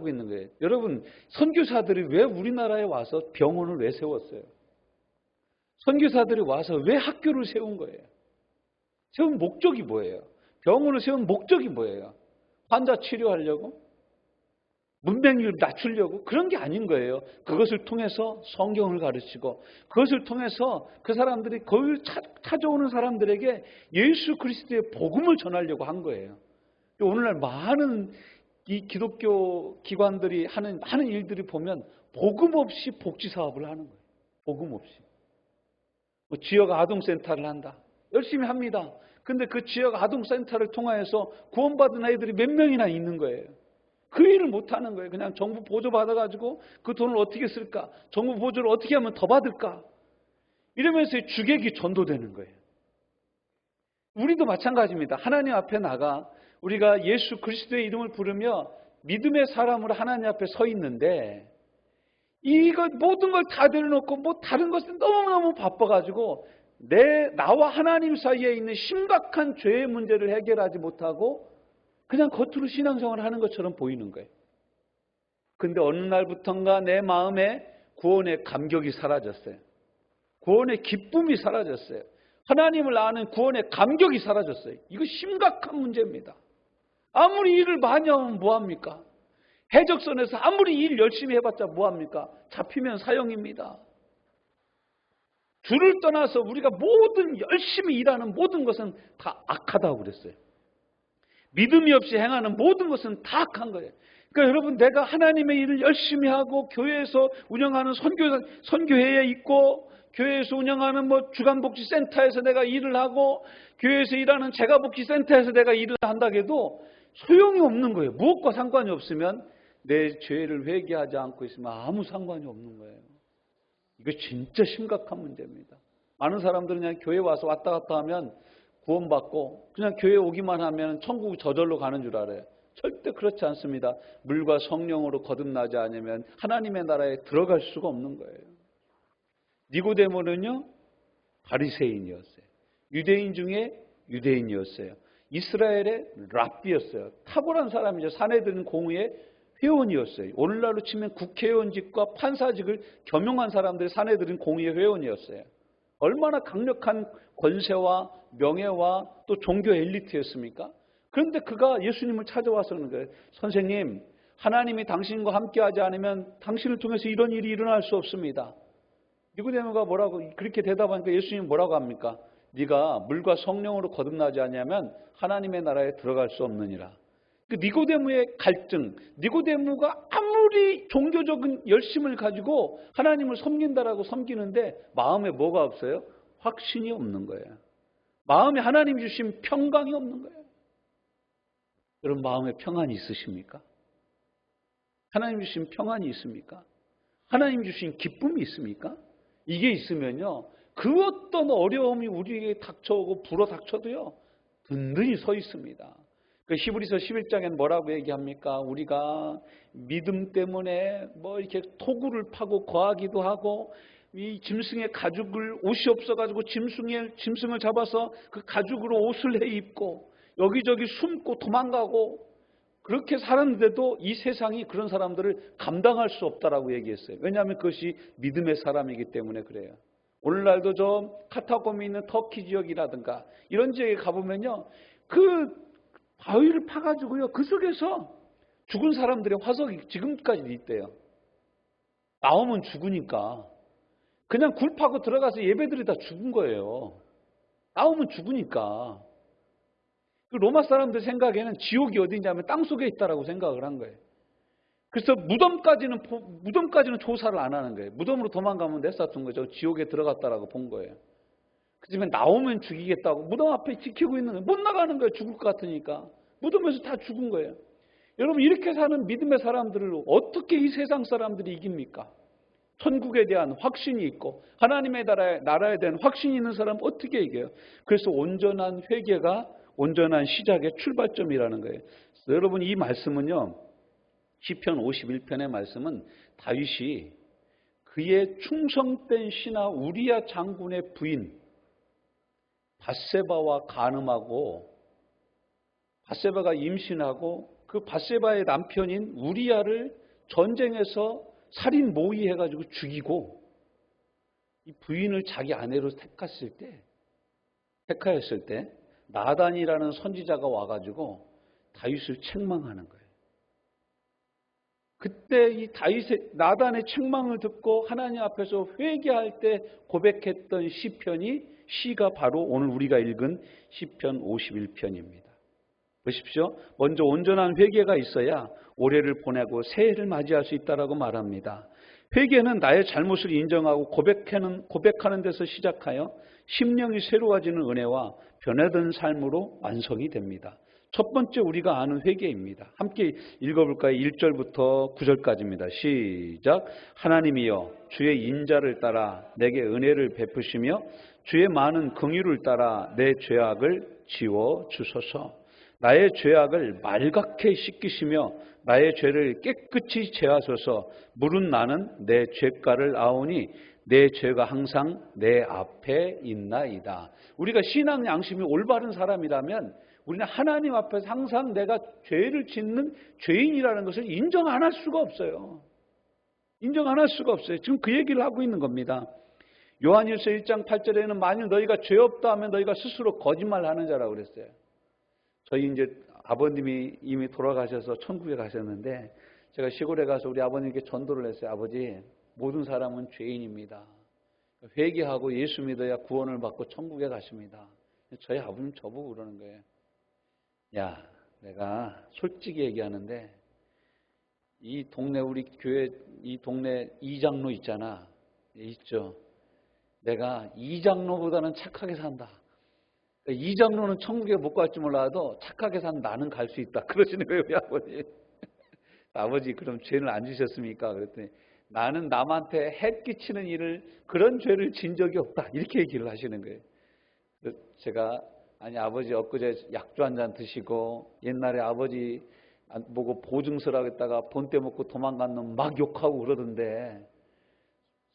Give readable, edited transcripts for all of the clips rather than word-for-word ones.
있는 거예요. 여러분, 선교사들이 왜 우리나라에 와서 병원을 왜 세웠어요? 선교사들이 와서 왜 학교를 세운 거예요? 세운 목적이 뭐예요? 병원을 세운 목적이 뭐예요? 환자 치료하려고? 문맹률 낮추려고? 그런 게 아닌 거예요. 그것을 통해서 성경을 가르치고, 그것을 통해서 그 사람들이 거기 찾아오는 사람들에게 예수 그리스도의 복음을 전하려고 한 거예요. 오늘날 많은 이 기독교 기관들이 하는 일들이 보면 복음 없이 복지 사업을 하는 거예요. 복음 없이. 뭐 지역 아동센터를 한다. 열심히 합니다. 근데 그 지역 아동센터를 통하여서 구원받은 아이들이 몇 명이나 있는 거예요. 그 일을 못하는 거예요. 그냥 정부 보조 받아가지고 그 돈을 어떻게 쓸까? 정부 보조를 어떻게 하면 더 받을까? 이러면서 주객이 전도되는 거예요. 우리도 마찬가지입니다. 하나님 앞에 나가 우리가 예수 그리스도의 이름을 부르며 믿음의 사람으로 하나님 앞에 서 있는데 이거 모든 걸 다 내려놓고 뭐 다른 것은 너무너무 바빠가지고 나와 하나님 사이에 있는 심각한 죄의 문제를 해결하지 못하고 그냥 겉으로 신앙생활을 하는 것처럼 보이는 거예요. 근데 어느 날부턴가 내 마음에 구원의 감격이 사라졌어요. 구원의 기쁨이 사라졌어요. 하나님을 아는 구원의 감격이 사라졌어요. 이거 심각한 문제입니다. 아무리 일을 많이 하면 뭐합니까? 해적선에서 아무리 일 열심히 해봤자 뭐합니까? 잡히면 사형입니다. 주를 떠나서 우리가 모든 열심히 일하는 모든 것은 다 악하다고 그랬어요. 믿음이 없이 행하는 모든 것은 다 악한 거예요. 그러니까 여러분, 내가 하나님의 일을 열심히 하고 교회에서 운영하는 선교회에 있고 교회에서 운영하는 뭐 주간복지센터에서 내가 일을 하고 교회에서 일하는 재가복지센터에서 내가 일을 한다고 해도 소용이 없는 거예요. 무엇과 상관이 없으면 내 죄를 회개하지 않고 있으면 아무 상관이 없는 거예요. 이거 진짜 심각한 문제입니다. 많은 사람들은 그냥 교회 와서 왔다 갔다 하면 구원받고 그냥 교회 오기만 하면 천국 저절로 가는 줄 알아요. 절대 그렇지 않습니다. 물과 성령으로 거듭나지 않으면 하나님의 나라에 들어갈 수가 없는 거예요. 니고데모는요, 바리새인이었어요. 유대인 중에 유대인이었어요. 이스라엘의 랍비였어요. 탁월한 사람이죠. 사내들은 공의의 회원이었어요. 오늘날로 치면 국회의원직과 판사직을 겸용한 사람들이 사내들은 공의의 회원이었어요. 얼마나 강력한 권세와 명예와 또 종교 엘리트였습니까? 그런데 그가 예수님을 찾아와서 그러는 거예요. 선생님, 하나님이 당신과 함께하지 않으면 당신을 통해서 이런 일이 일어날 수 없습니다. 니고데모가 뭐라고 그렇게 대답하니까 예수님이 뭐라고 합니까? 네가 물과 성령으로 거듭나지 않으면 하나님의 나라에 들어갈 수 없느니라. 그 니고데모의 갈등, 니고데모가 아무리 종교적인 열심을 가지고 하나님을 섬긴다라고 섬기는데 마음에 뭐가 없어요? 확신이 없는 거예요. 마음에 하나님 주신 평강이 없는 거예요. 여러분, 마음에 평안이 있으십니까? 하나님 주신 평안이 있습니까? 하나님 주신 기쁨이 있습니까? 이게 있으면요, 그 어떤 어려움이 우리에게 닥쳐오고 불어닥쳐도요, 든든히 서 있습니다. 그 히브리서 11장엔 뭐라고 얘기합니까? 우리가 믿음 때문에 뭐 이렇게 토구를 파고 거하기도 하고 이 짐승의 가죽을 옷이 없어가지고 짐승을 잡아서 그 가죽으로 옷을 해 입고 여기저기 숨고 도망가고 그렇게 살았는데도 이 세상이 그런 사람들을 감당할 수 없다라고 얘기했어요. 왜냐하면 그것이 믿음의 사람이기 때문에 그래요. 오늘날도 저 카타콤이 있는 터키 지역이라든가 이런 지역에 가보면요, 그 바위를 파가지고요, 그 속에서 죽은 사람들의 화석이 지금까지도 있대요. 나오면 죽으니까 그냥 굴 파고 들어가서 예배들이 다 죽은 거예요. 나오면 죽으니까. 그 로마 사람들 생각에는 지옥이 어디냐면 땅속에 있다라고 생각을 한 거예요. 그래서 무덤까지는 조사를 안 하는 거예요. 무덤으로 도망가면 내쌌던 거죠. 지옥에 들어갔다라고 본 거예요. 그렇지만 나오면 죽이겠다고 무덤 앞에 지키고 있는 거예요. 못 나가는 거예요. 죽을 것 같으니까. 무덤에서 다 죽은 거예요. 여러분, 이렇게 사는 믿음의 사람들을 어떻게 이 세상 사람들이 이깁니까? 천국에 대한 확신이 있고 하나님의 나라에 대한 확신이 있는 사람 어떻게 이겨요? 그래서 온전한 회개가 온전한 시작의 출발점이라는 거예요. 여러분, 이 말씀은요, 시편 51편의 말씀은 다윗이 그의 충성된 신하 우리야 장군의 부인 바세바와 간음하고 바세바가 임신하고 그 밧세바의 남편인 우리야를 전쟁에서 살인 모의해가지고 죽이고 이 부인을 자기 아내로 택하였을 때 나단이라는 선지자가 와가지고 다윗을 책망하는 거예요. 그때 이 나단의 책망을 듣고 하나님 앞에서 회개할 때 고백했던 시가 바로 오늘 우리가 읽은 시편 51편입니다. 보십시오. 먼저 온전한 회개가 있어야 올해를 보내고 새해를 맞이할 수 있다라고 말합니다. 회개는 나의 잘못을 인정하고 고백하는 데서 시작하여 심령이 새로워지는 은혜와 변화된 삶으로 완성이 됩니다. 첫 번째 우리가 아는 회개입니다. 함께 읽어볼까요? 1절부터 9절까지입니다. 시작. 하나님이여 주의 인자를 따라 내게 은혜를 베푸시며 주의 많은 긍휼을 따라 내 죄악을 지워 주소서. 나의 죄악을 말갛게 씻기시며 나의 죄를 깨끗이 제하소서. 물은 나는 내 죄가를 아오니 내 죄가 항상 내 앞에 있나이다. 우리가 신앙 양심이 올바른 사람이라면 우리는 하나님 앞에서 항상 내가 죄를 짓는 죄인이라는 것을 인정 안 할 수가 없어요. 인정 안 할 수가 없어요. 지금 그 얘기를 하고 있는 겁니다. 요한일서 1장 8절에는 만일 너희가 죄 없다 하면 너희가 스스로 거짓말하는 자라고 그랬어요. 저희 이제 아버님이 이미 돌아가셔서 천국에 가셨는데 제가 시골에 가서 우리 아버님께 전도를 했어요. 아버지, 모든 사람은 죄인입니다. 회개하고 예수 믿어야 구원을 받고 천국에 가십니다. 저희 아버님 저보고 그러는 거예요. 야, 내가 솔직히 얘기하는데 이 동네 우리 교회 이 동네 이장로 있잖아. 있죠. 내가 이장로보다는 착하게 산다. 이장로는 천국에 못 갈지 몰라도 착하게 산 나는 갈 수 있다. 그러시는 거예요, 우리 아버지. 아버지, 그럼 죄를 안 지셨습니까? 그랬더니 나는 남한테 해 끼치는 일을 그런 죄를 진 적이 없다. 이렇게 얘기를 하시는 거예요. 제가 아니 아버지 엊그제 약주 한 잔 드시고 옛날에 아버지 보고 보증서라고 했다가 돈 떼먹고 도망간 놈 막 욕하고 그러던데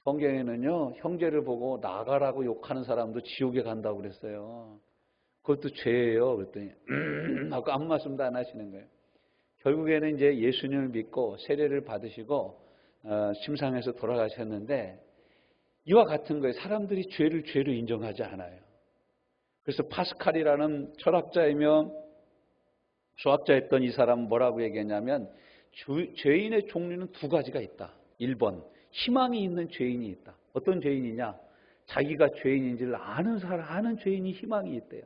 성경에는요 형제를 보고 나가라고 욕하는 사람도 지옥에 간다고 그랬어요. 그것도 죄예요. 그랬더니 하고 아무 말씀도 안 하시는 거예요. 결국에는 이제 예수님을 믿고 세례를 받으시고 침상에서 돌아가셨는데 이와 같은 거예요. 사람들이 죄를 죄로 인정하지 않아요. 그래서 파스칼이라는 철학자이며 수학자였던 이 사람은 뭐라고 얘기했냐면 죄인의 종류는 두 가지가 있다. 1번 희망이 있는 죄인이 있다. 어떤 죄인이냐? 자기가 죄인인지를 아는 죄인이 희망이 있대요.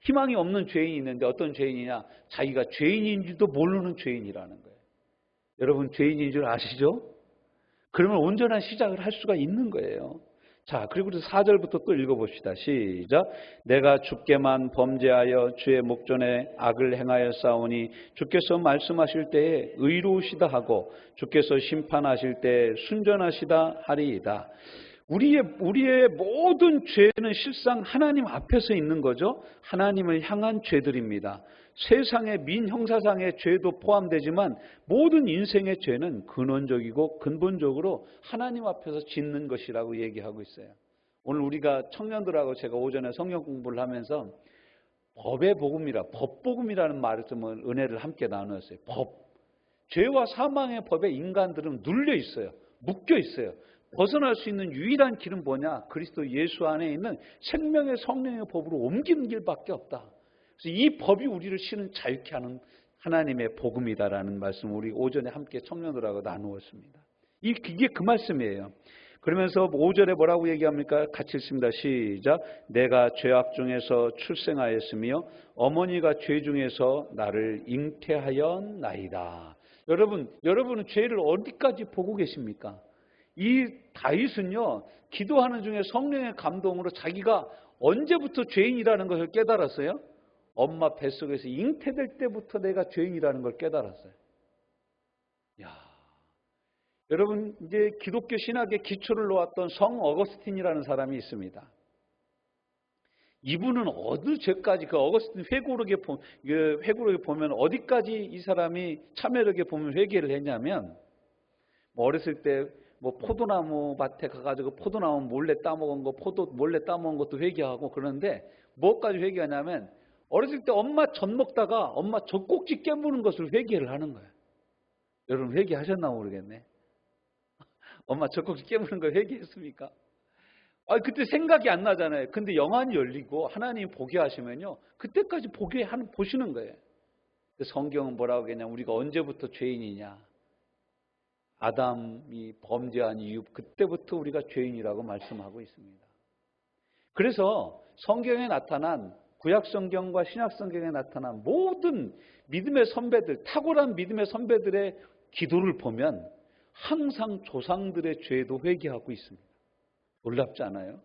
희망이 없는 죄인이 있는데 어떤 죄인이냐? 자기가 죄인인지도 모르는 죄인이라는 거예요. 여러분 죄인인 줄 아시죠? 그러면 온전한 시작을 할 수가 있는 거예요. 자, 그리고 4절부터 또 읽어봅시다. 시작. 내가 주께만 범죄하여 주의 목전에 악을 행하여 싸우니 주께서 말씀하실 때에 의로우시다 하고 주께서 심판하실 때에 순전하시다 하리이다. 우리의 모든 죄는 실상 하나님 앞에서 있는 거죠. 하나님을 향한 죄들입니다. 세상의 민형사상의 죄도 포함되지만 모든 인생의 죄는 근원적이고 근본적으로 하나님 앞에서 짓는 것이라고 얘기하고 있어요. 오늘 우리가 청년들하고 제가 오전에 성경 공부를 하면서 법의 복음이라 법복음이라는 말을 쓰면 은혜를 함께 나누었어요. 법. 죄와 사망의 법에 인간들은 눌려 있어요. 묶여 있어요. 벗어날 수 있는 유일한 길은 뭐냐? 그리스도 예수 안에 있는 생명의 성령의 법으로 옮기는 길밖에 없다. 그래서 이 법이 우리를 신은 자유케 하는 하나님의 복음이다라는 말씀을 우리 오전에 함께 청년들하고 나누었습니다. 이게 그 말씀이에요. 그러면서 5절에 뭐라고 얘기합니까? 같이 읽습니다. 시작. 내가 죄악 중에서 출생하였으며 어머니가 죄 중에서 나를 잉태하였나이다. 여러분은 죄를 어디까지 보고 계십니까? 이 다윗은요, 기도하는 중에 성령의 감동으로 자기가 언제부터 죄인이라는 것을 깨달았어요? 엄마 뱃속에서 잉태될 때부터 내가 죄인이라는 걸 깨달았어요. 야, 여러분 이제 기독교 신학의 기초를 놓았던 성 어거스틴이라는 사람이 있습니다. 이분은 어느 죄까지 그 어거스틴 회고록에 보면 어디까지 이 사람이 참회록에 보면 회개를 했냐면 어렸을 때 포도나무 밭에 가가지고 포도나무 몰래 따먹은 거, 포도 몰래 따먹은 것도 회개하고 그러는데 뭐까지 회개하냐면 어렸을 때 엄마 젖 먹다가 엄마 젖꼭지 깨무는 것을 회개를 하는 거예요. 여러분 회개하셨나 모르겠네. 엄마 젖꼭지 깨무는 거 회개했습니까? 그때 생각이 안 나잖아요. 근데 영안이 열리고 하나님 보게 하시면요. 그때까지 보시는 거예요. 성경은 뭐라고 하냐면 우리가 언제부터 죄인이냐. 아담이 범죄한 이후 그때부터 우리가 죄인이라고 말씀하고 있습니다. 그래서 성경에 나타난 구약 성경과 신약 성경에 나타난 모든 믿음의 선배들, 탁월한 믿음의 선배들의 기도를 보면 항상 조상들의 죄도 회개하고 있습니다. 놀랍지 않아요?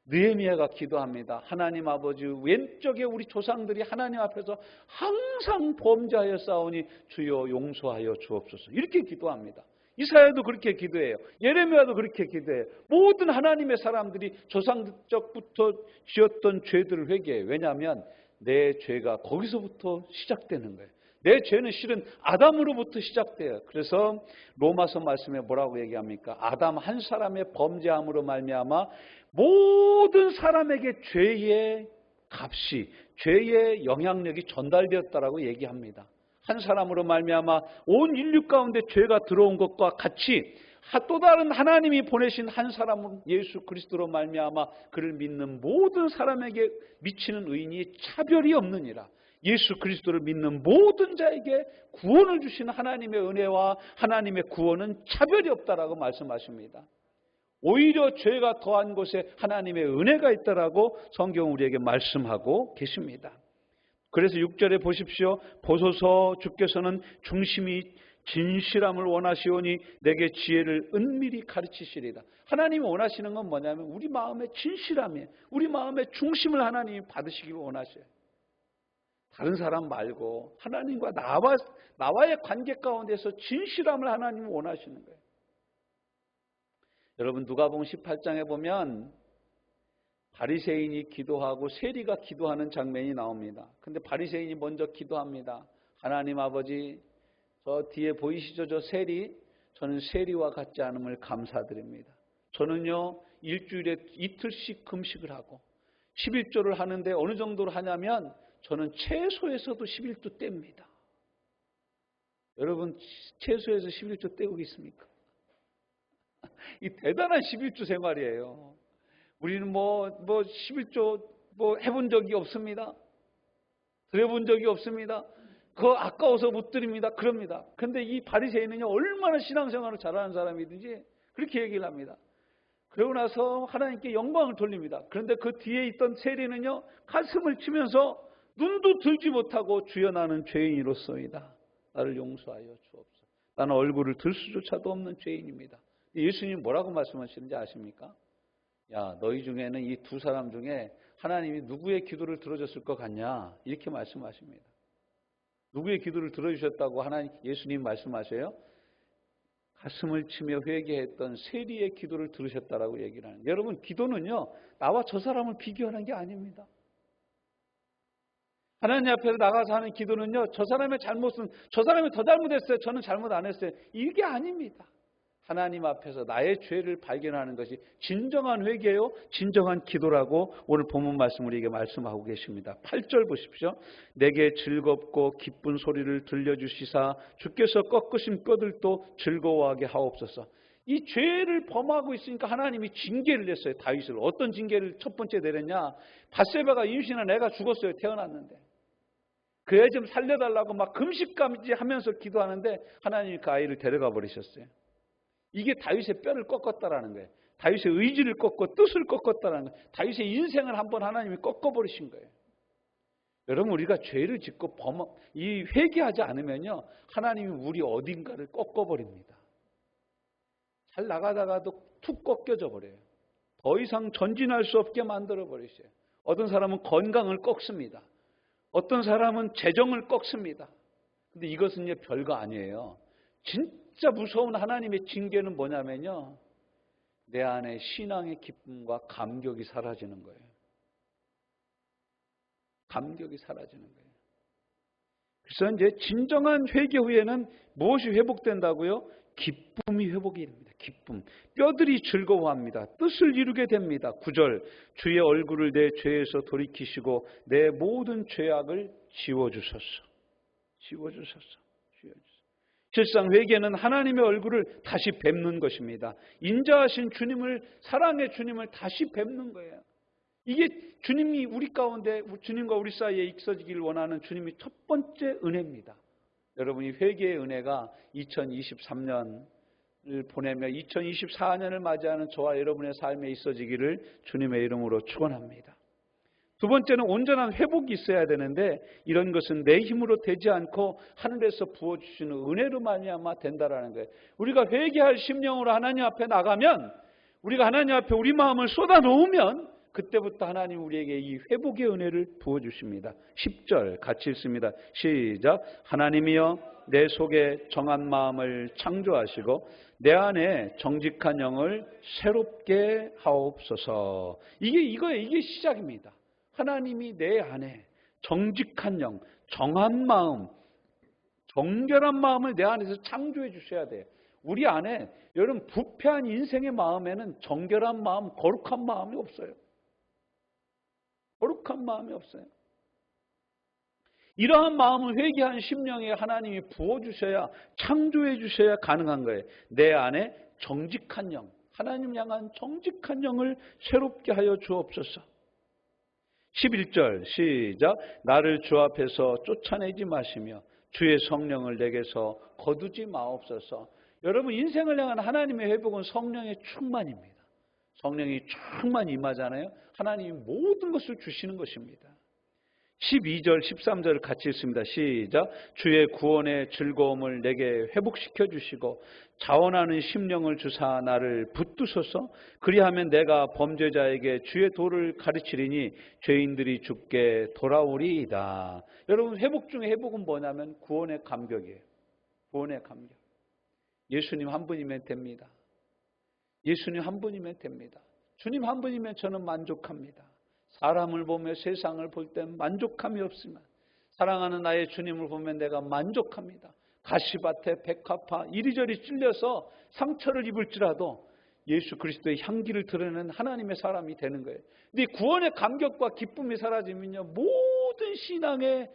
느헤미야가 기도합니다. 하나님 아버지, 왼쪽에 우리 조상들이 하나님 앞에서 항상 범죄하여 싸우니 주여 용서하여 주옵소서. 이렇게 기도합니다. 이사야도 그렇게 기도해요. 예레미야도 그렇게 기도해요. 모든 하나님의 사람들이 조상적부터 지었던 죄들을 회개해요. 왜냐하면 내 죄가 거기서부터 시작되는 거예요. 내 죄는 실은 아담으로부터 시작돼요. 그래서 로마서 말씀에 뭐라고 얘기합니까? 아담 한 사람의 범죄함으로 말미암아 모든 사람에게 죄의 값이, 죄의 영향력이 전달되었다라고 얘기합니다. 한 사람으로 말미암아 온 인류 가운데 죄가 들어온 것과 같이 또 다른 하나님이 보내신 한 사람은 예수 그리스도로 말미암아 그를 믿는 모든 사람에게 미치는 의인이 차별이 없느니라. 예수 그리스도를 믿는 모든 자에게 구원을 주시는 하나님의 은혜와 하나님의 구원은 차별이 없다라고 말씀하십니다. 오히려 죄가 더한 곳에 하나님의 은혜가 있다라고 성경 우리에게 말씀하고 계십니다. 그래서 6절에 보십시오. 보소서 주께서는 중심이 진실함을 원하시오니 내게 지혜를 은밀히 가르치시리다. 하나님이 원하시는 건 뭐냐면 우리 마음의 진실함이에요. 우리 마음의 중심을 하나님이 받으시기를 원하셔요. 다른 사람 말고 하나님과 나와의 관계 가운데서 진실함을 하나님이 원하시는 거예요. 여러분 누가복음 18장에 보면 바리새인이 기도하고 세리가 기도하는 장면이 나옵니다. 근데 바리새인이 먼저 기도합니다. 하나님 아버지, 저 뒤에 보이시죠? 저 세리, 저는 세리와 같지 않음을 감사드립니다. 저는요 일주일에 이틀씩 금식을 하고 11조를 하는데 어느 정도로 하냐면 저는 채소에서도 11조 뗍니다. 여러분 채소에서 11조 떼고 있습니까? 이 대단한 11조 생활이에요. 우리는 11조 해본 적이 없습니다. 드려본 적이 없습니다. 그거 아까워서 못 드립니다. 그럽니다. 근데 이 바리새인은요 얼마나 신앙생활을 잘하는 사람이든지 그렇게 얘기를 합니다. 그러고 나서 하나님께 영광을 돌립니다. 그런데 그 뒤에 있던 세리는요 가슴을 치면서 눈도 들지 못하고 주여 나는 죄인이로소이다. 나를 용서하여 주옵소서. 나는 얼굴을 들 수조차도 없는 죄인입니다. 예수님 뭐라고 말씀하시는지 아십니까? 야, 너희 중에는 이 두 사람 중에 하나님이 누구의 기도를 들어줬을 것 같냐? 이렇게 말씀하십니다. 누구의 기도를 들어주셨다고 예수님 말씀하세요? 가슴을 치며 회개했던 세리의 기도를 들으셨다라고 얘기를 하는. 여러분 기도는요 나와 저 사람을 비교하는 게 아닙니다. 하나님 앞에 나가서 하는 기도는요 저 사람의 잘못은 저 사람이 더 잘못했어요. 저는 잘못 안 했어요. 이게 아닙니다. 하나님 앞에서 나의 죄를 발견하는 것이 진정한 회개요, 진정한 기도라고 오늘 본문 말씀 우리에게 말씀하고 계십니다. 8절 보십시오. 내게 즐겁고 기쁜 소리를 들려주시사 주께서 꺾으신 뼈들도 즐거워하게 하옵소서. 이 죄를 범하고 있으니까 하나님이 징계를 냈어요. 다윗을. 어떤 징계를 첫 번째 내렸냐? 밧세바가 임신한 애가 죽었어요. 태어났는데. 그 애 좀 살려달라고 막 금식감지 하면서 기도하는데 하나님이 그 아이를 데려가 버리셨어요. 이게 다윗의 뼈를 꺾었다라는 거예요. 다윗의 의지를 꺾고 뜻을 꺾었다라는 거예요. 다윗의 인생을 한번 하나님이 꺾어버리신 거예요. 여러분 우리가 죄를 짓고 회개하지 않으면요 하나님이 우리 어딘가를 꺾어버립니다. 잘 나가다가도 툭 꺾여져 버려요. 더 이상 전진할 수 없게 만들어 버리셔요. 어떤 사람은 건강을 꺾습니다. 어떤 사람은 재정을 꺾습니다. 근데 이것은 이제 별거 아니에요. 진짜 무서운 하나님의 징계는 뭐냐면요. 내 안에 신앙의 기쁨과 감격이 사라지는 거예요. 감격이 사라지는 거예요. 그래서 이제 진정한 회개 후에는 무엇이 회복된다고요? 기쁨이 회복이 됩니다. 기쁨. 뼈들이 즐거워합니다. 뜻을 이루게 됩니다. 9절 주의 얼굴을 내 죄에서 돌이키시고 내 모든 죄악을 지워주소서. 지워주소서. 실상 회개는 하나님의 얼굴을 다시 뵙는 것입니다. 인자하신 주님을, 사랑의 주님을 다시 뵙는 거예요. 이게 주님이 우리 가운데, 주님과 우리 사이에 있어지기를 원하는 주님이 첫 번째 은혜입니다. 여러분이 회개의 은혜가 2023년을 보내며 2024년을 맞이하는 저와 여러분의 삶에 있어지기를 주님의 이름으로 축원합니다. 두 번째는 온전한 회복이 있어야 되는데 이런 것은 내 힘으로 되지 않고 하늘에서 부어주시는 은혜로 말미암아 된다라는 거예요. 우리가 회개할 심령으로 하나님 앞에 나가면, 우리가 하나님 앞에 우리 마음을 쏟아놓으면 그때부터 하나님 우리에게 이 회복의 은혜를 부어주십니다. 10절 같이 읽습니다. 시작. 하나님이여 내 속에 정한 마음을 창조하시고 내 안에 정직한 영을 새롭게 하옵소서. 이게 시작입니다. 하나님이 내 안에 정직한 영, 정한 마음, 정결한 마음을 내 안에서 창조해 주셔야 돼요. 우리 안에 여러분 부패한 인생의 마음에는 정결한 마음, 거룩한 마음이 없어요. 거룩한 마음이 없어요. 이러한 마음을 회개한 심령에 하나님이 부어주셔야, 창조해 주셔야 가능한 거예요. 내 안에 정직한 영, 하나님 향한 정직한 영을 새롭게 하여 주옵소서. 11절 시작. 나를 주 앞에서 쫓아내지 마시며 주의 성령을 내게서 거두지 마옵소서. 여러분 인생을 향한 하나님의 회복은 성령의 충만입니다. 성령이 충만히 임하잖아요. 하나님이 모든 것을 주시는 것입니다. 12절 13절 같이 읽습니다. 시작. 주의 구원의 즐거움을 내게 회복시켜 주시고 자원하는 심령을 주사 나를 붙드소서. 그리하면 내가 범죄자에게 주의 도를 가르치리니 죄인들이 죽게 돌아오리이다. 여러분 회복 중에 회복은 뭐냐면 구원의 감격이에요. 구원의 감격. 예수님 한 분이면 됩니다. 예수님 한 분이면 됩니다. 주님 한 분이면 저는 만족합니다. 사람을 보며 세상을 볼 땐 만족함이 없지만 사랑하는 나의 주님을 보면 내가 만족합니다. 가시밭에 백합화 이리저리 찔려서 상처를 입을지라도 예수 그리스도의 향기를 드러내는 하나님의 사람이 되는 거예요. 근데 구원의 감격과 기쁨이 사라지면요, 모든 신앙의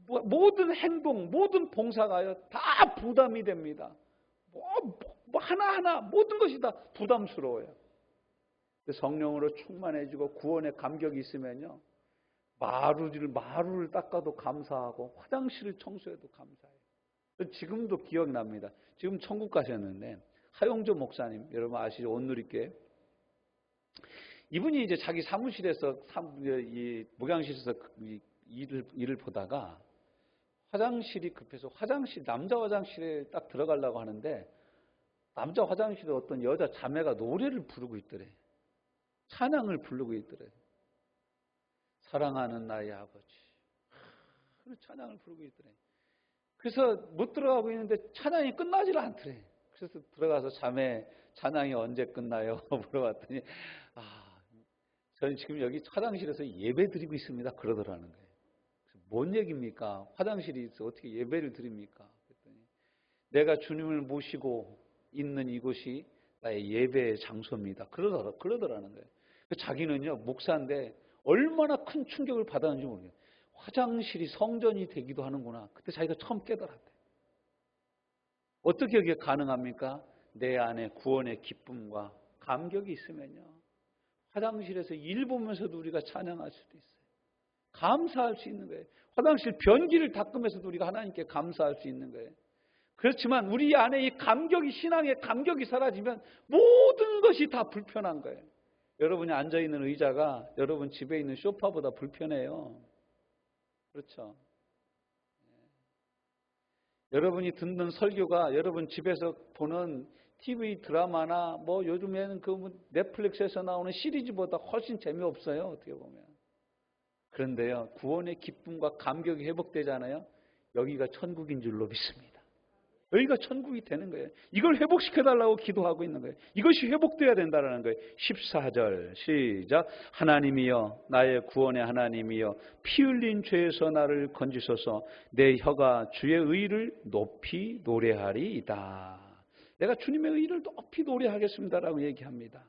모든 행동, 모든 봉사가요 다 부담이 됩니다. 하나하나 모든 것이 다 부담스러워요. 성령으로 충만해지고 구원의 감격이 있으면요, 마루를 닦아도 감사하고 화장실을 청소해도 감사해요. 지금도 기억납니다. 지금 천국 가셨는데 하용조 목사님, 여러분 아시죠? 온누리교회. 이분이 이제 자기 사무실에서 이 목양실에서 일을 보다가 화장실이 급해서 남자 화장실에 딱 들어가려고 하는데 남자 화장실에 어떤 여자 자매가 노래를 부르고 있더래. 찬양을 부르고 있더래. 사랑하는 나의 아버지. 찬양을 부르고 있더래. 그래서 못 들어가고 있는데 찬양이 끝나질 않더래. 그래서 들어가서 자매 찬양이 언제 끝나요? 물어봤더니 저는 지금 여기 화장실에서 예배 드리고 있습니다. 그러더라는 거예요. 뭔 얘기입니까? 화장실이 있어 어떻게 예배를 드립니까? 그랬더니 내가 주님을 모시고 있는 이곳이 나의 예배의 장소입니다. 그러더라는 거예요. 자기는요 목사인데 얼마나 큰 충격을 받았는지 모르겠어요. 화장실이 성전이 되기도 하는구나. 그때 자기가 처음 깨달았대. 어떻게 그게 가능합니까? 내 안에 구원의 기쁨과 감격이 있으면요, 화장실에서 일 보면서도 우리가 찬양할 수도 있어요. 감사할 수 있는 거예요. 화장실 변기를 닦으면서도 우리가 하나님께 감사할 수 있는 거예요. 그렇지만 우리 안에 이 감격이, 신앙의 감격이 사라지면 모든 것이 다 불편한 거예요. 여러분이 앉아있는 의자가 여러분 집에 있는 소파보다 불편해요. 그렇죠? 여러분이 듣는 설교가 여러분 집에서 보는 TV 드라마나 요즘에는 넷플릭스에서 나오는 시리즈보다 훨씬 재미없어요. 어떻게 보면. 그런데요, 구원의 기쁨과 감격이 회복되잖아요. 여기가 천국인 줄로 믿습니다. 여기가 천국이 되는 거예요. 이걸 회복시켜달라고 기도하고 있는 거예요. 이것이 회복돼야 된다는 거예요. 14절 시작. 하나님이여 나의 구원의 하나님이여 피 흘린 죄에서 나를 건지소서. 내 혀가 주의 의를 높이 노래하리이다. 내가 주님의 의를 높이 노래하겠습니다라고 얘기합니다.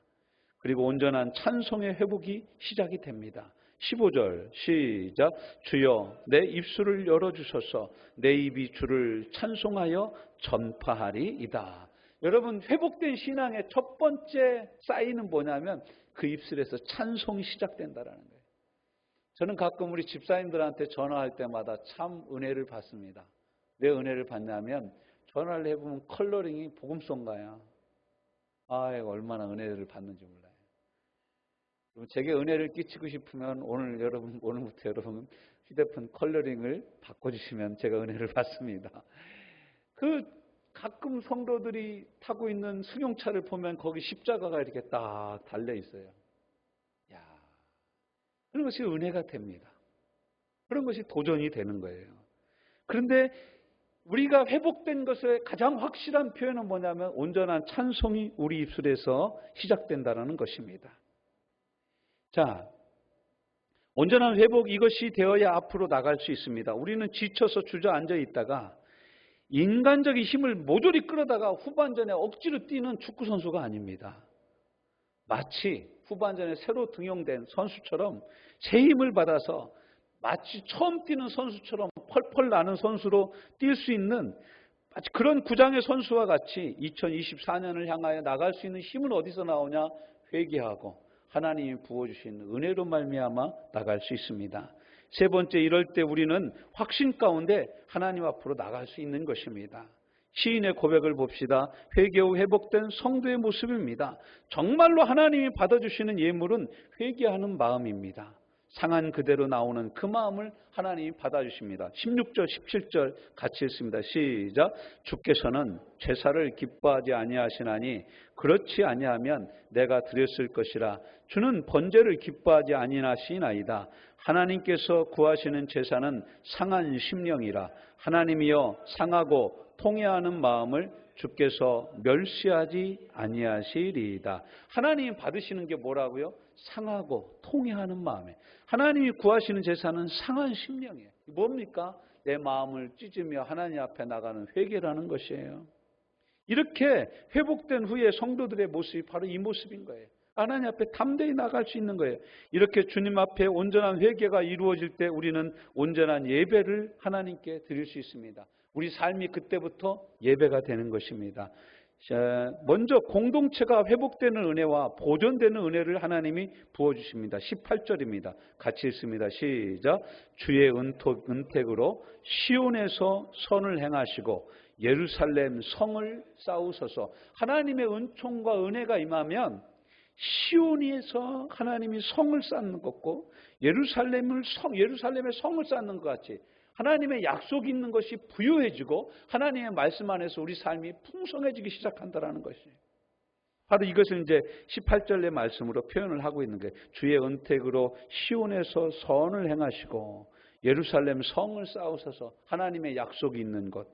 그리고 온전한 찬송의 회복이 시작이 됩니다. 15절 시작. 주여 내 입술을 열어주소서. 내 입이 주를 찬송하여 전파하리이다. 여러분, 회복된 신앙의 첫 번째 사인은 뭐냐면 그 입술에서 찬송이 시작된다라는 거예요. 저는 가끔 우리 집사님들한테 전화할 때마다 참 은혜를 받습니다. 왜 은혜를 받냐면 전화를 해보면 컬러링이 복음송가야. 얼마나 은혜를 받는지 몰라요. 제게 은혜를 끼치고 싶으면 오늘부터 여러분 휴대폰 컬러링을 바꿔주시면 제가 은혜를 받습니다. 가끔 성도들이 타고 있는 승용차를 보면 거기 십자가가 이렇게 딱 달려 있어요. 그런 것이 은혜가 됩니다. 그런 것이 도전이 되는 거예요. 그런데 우리가 회복된 것의 가장 확실한 표현은 뭐냐면 온전한 찬송이 우리 입술에서 시작된다는 것입니다. 자, 온전한 회복, 이것이 되어야 앞으로 나갈 수 있습니다. 우리는 지쳐서 주저앉아 있다가 인간적인 힘을 모조리 끌어다가 후반전에 억지로 뛰는 축구선수가 아닙니다. 마치 후반전에 새로 등용된 선수처럼 새 힘을 받아서 마치 처음 뛰는 선수처럼 펄펄 나는 선수로 뛸 수 있는 마치 그런 구장의 선수와 같이 2024년을 향하여 나갈 수 있는 힘은 어디서 나오냐? 회개하고 하나님이 부어주신 은혜로 말미암아 나갈 수 있습니다. 세 번째, 이럴 때 우리는 확신 가운데 하나님 앞으로 나갈 수 있는 것입니다. 시인의 고백을 봅시다. 회개 후 회복된 성도의 모습입니다. 정말로 하나님이 받아주시는 예물은 회개하는 마음입니다. 상한 그대로 나오는 그 마음을 하나님이 받아주십니다. 16절, 17절 같이 읽습니다. 시작. 주께서는 제사를 기뻐하지 아니하시나니 그렇지 아니하면 내가 드렸을 것이라. 주는 번제를 기뻐하지 아니하시나이다. 하나님께서 구하시는 제사는 상한 심령이라. 하나님이여 상하고 통회하는 마음을 주께서 멸시하지 아니하시리이다. 하나님이 받으시는 게 뭐라고요? 상하고 통회하는 마음에. 하나님이 구하시는 제사는 상한 심령이에요. 뭡니까? 내 마음을 찢으며 하나님 앞에 나가는 회개라는 것이에요. 이렇게 회복된 후에 성도들의 모습이 바로 이 모습인 거예요. 하나님 앞에 담대히 나갈 수 있는 거예요. 이렇게 주님 앞에 온전한 회개가 이루어질 때 우리는 온전한 예배를 하나님께 드릴 수 있습니다. 우리 삶이 그때부터 예배가 되는 것입니다. 먼저 공동체가 회복되는 은혜와 보존되는 은혜를 하나님이 부어주십니다. 18절입니다. 같이 읽습니다. 시작. 주의 은택으로 시온에서 선을 행하시고 예루살렘 성을 쌓으소서. 하나님의 은총과 은혜가 임하면 시온에서 하나님이 성을 쌓는 것고 예루살렘의 성을 쌓는 것 같이 하나님의 약속이 있는 것이 부유해지고 하나님의 말씀 안에서 우리 삶이 풍성해지기 시작한다는 것이에요. 바로 이것을 이제 18절의 말씀으로 표현을 하고 있는 거예요. 주의 은택으로 시온에서 선을 행하시고 예루살렘 성을 쌓으셔서 하나님의 약속이 있는 것,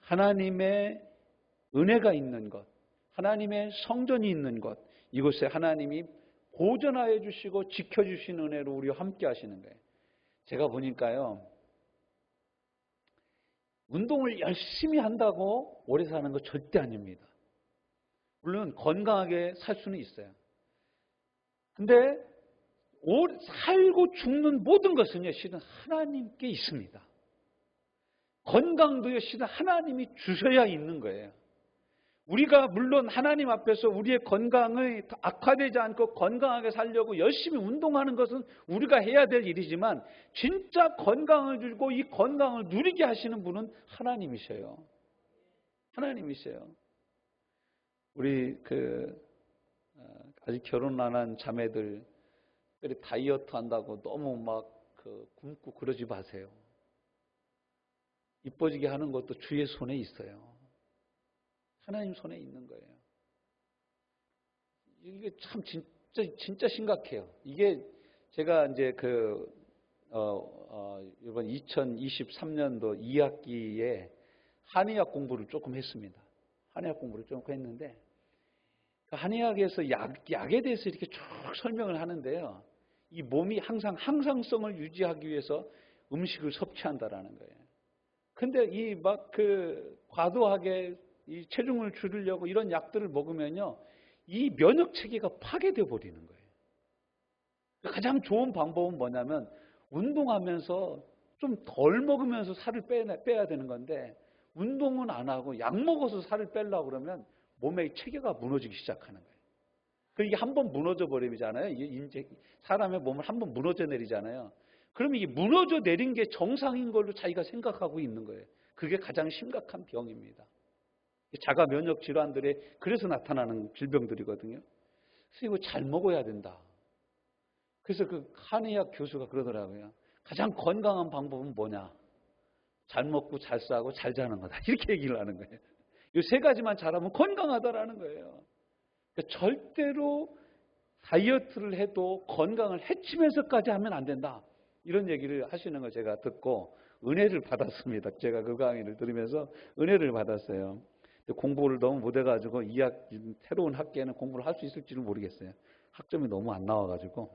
하나님의 은혜가 있는 것, 하나님의 성전이 있는 것, 이곳에 하나님이 보존하여 주시고 지켜주시는 은혜로 우리와 함께 하시는 거예요. 제가 보니까요, 운동을 열심히 한다고 오래 사는 거 절대 아닙니다. 물론 건강하게 살 수는 있어요. 근데 살고 죽는 모든 것은요, 실은 하나님께 있습니다. 건강도요, 실은 하나님이 주셔야 있는 거예요. 우리가 물론 하나님 앞에서 우리의 건강을 악화되지 않고 건강하게 살려고 열심히 운동하는 것은 우리가 해야 될 일이지만 진짜 건강을 주고 이 건강을 누리게 하시는 분은 하나님이셔요. 하나님이세요. 우리 아직 결혼 안 한 자매들 다이어트 한다고 너무 막 굶고 그러지 마세요. 이뻐지게 하는 것도 주의 손에 있어요. 하나님 손에 있는 거예요. 이게 참 진짜 심각해요. 이게 제가 이제 이번 2023년도 2학기에 한의학 공부를 조금 했습니다. 한의학 공부를 조금 했는데 한의학에서 약에 대해서 이렇게 쭉 설명을 하는데요. 이 몸이 항상 항상성을 유지하기 위해서 음식을 섭취한다라는 거예요. 근데 과도하게 이 체중을 줄이려고 이런 약들을 먹으면요, 이 면역 체계가 파괴돼 버리는 거예요. 가장 좋은 방법은 뭐냐면 운동하면서 좀 덜 먹으면서 살을 빼야 되는 건데, 운동은 안 하고 약 먹어서 살을 빼려고 그러면 몸의 체계가 무너지기 시작하는 거예요. 이게 한번 무너져 버리잖아요. 이제 사람의 몸을 한번 무너져 내리잖아요. 그러면 이 무너져 내린 게 정상인 걸로 자기가 생각하고 있는 거예요. 그게 가장 심각한 병입니다. 자가 면역 질환들이 그래서 나타나는 질병들이거든요. 그래서 이거 잘 먹어야 된다. 그래서 그 한의학 교수가 그러더라고요. 가장 건강한 방법은 뭐냐? 잘 먹고 잘 싸고 잘 자는 거다. 이렇게 얘기를 하는 거예요. 이 세 가지만 잘하면 건강하다라는 거예요. 그러니까 절대로 다이어트를 해도 건강을 해치면서까지 하면 안 된다. 이런 얘기를 하시는 걸 제가 듣고 은혜를 받았습니다. 제가 그 강의를 들으면서 은혜를 받았어요. 공부를 너무 못해가지고 새로운 학기에는 공부를 할 수 있을지는 모르겠어요. 학점이 너무 안 나와가지고.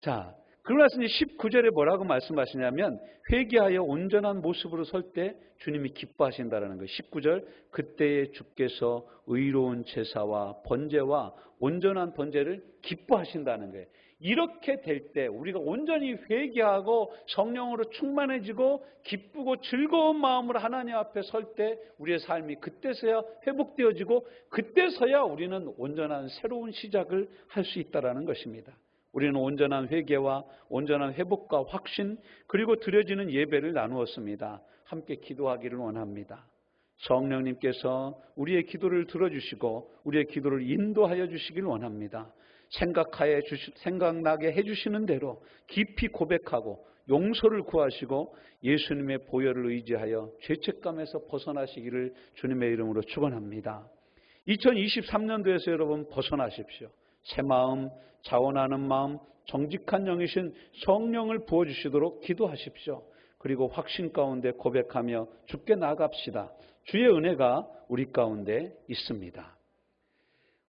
자, 그러나서 이제 19절에 뭐라고 말씀하시냐면 회개하여 온전한 모습으로 설 때 주님이 기뻐하신다라는 거예요. 19절, 그때에 주께서 의로운 제사와 번제와 온전한 번제를 기뻐하신다는 거예요. 이렇게 될 때 우리가 온전히 회개하고 성령으로 충만해지고 기쁘고 즐거운 마음으로 하나님 앞에 설 때 우리의 삶이 그때서야 회복되어지고 그때서야 우리는 온전한 새로운 시작을 할 수 있다라는 것입니다. 우리는 온전한 회개와 온전한 회복과 확신 그리고 드려지는 예배를 나누었습니다. 함께 기도하기를 원합니다. 성령님께서 우리의 기도를 들어주시고 우리의 기도를 인도하여 주시길 원합니다. 생각나게 해주시는 대로 깊이 고백하고 용서를 구하시고 예수님의 보혈을 의지하여 죄책감에서 벗어나시기를 주님의 이름으로 축원합니다. 2023년도에서 여러분 벗어나십시오. 새 마음, 자원하는 마음, 정직한 영이신 성령을 부어주시도록 기도하십시오. 그리고 확신 가운데 고백하며 주께 나아갑시다. 주의 은혜가 우리 가운데 있습니다.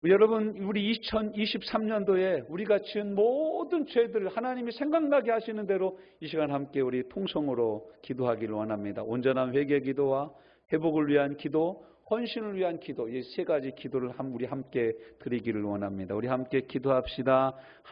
여러분, 우리 2023년도에 우리가 지은 모든 죄들을 하나님이 생각나게 하시는 대로 이 시간 함께 우리 통성으로 기도하기를 원합니다. 온전한 회개 기도와 회복을 위한 기도, 헌신을 위한 기도, 이 세 가지 기도를 우리 함께 드리기를 원합니다. 우리 함께 기도합시다.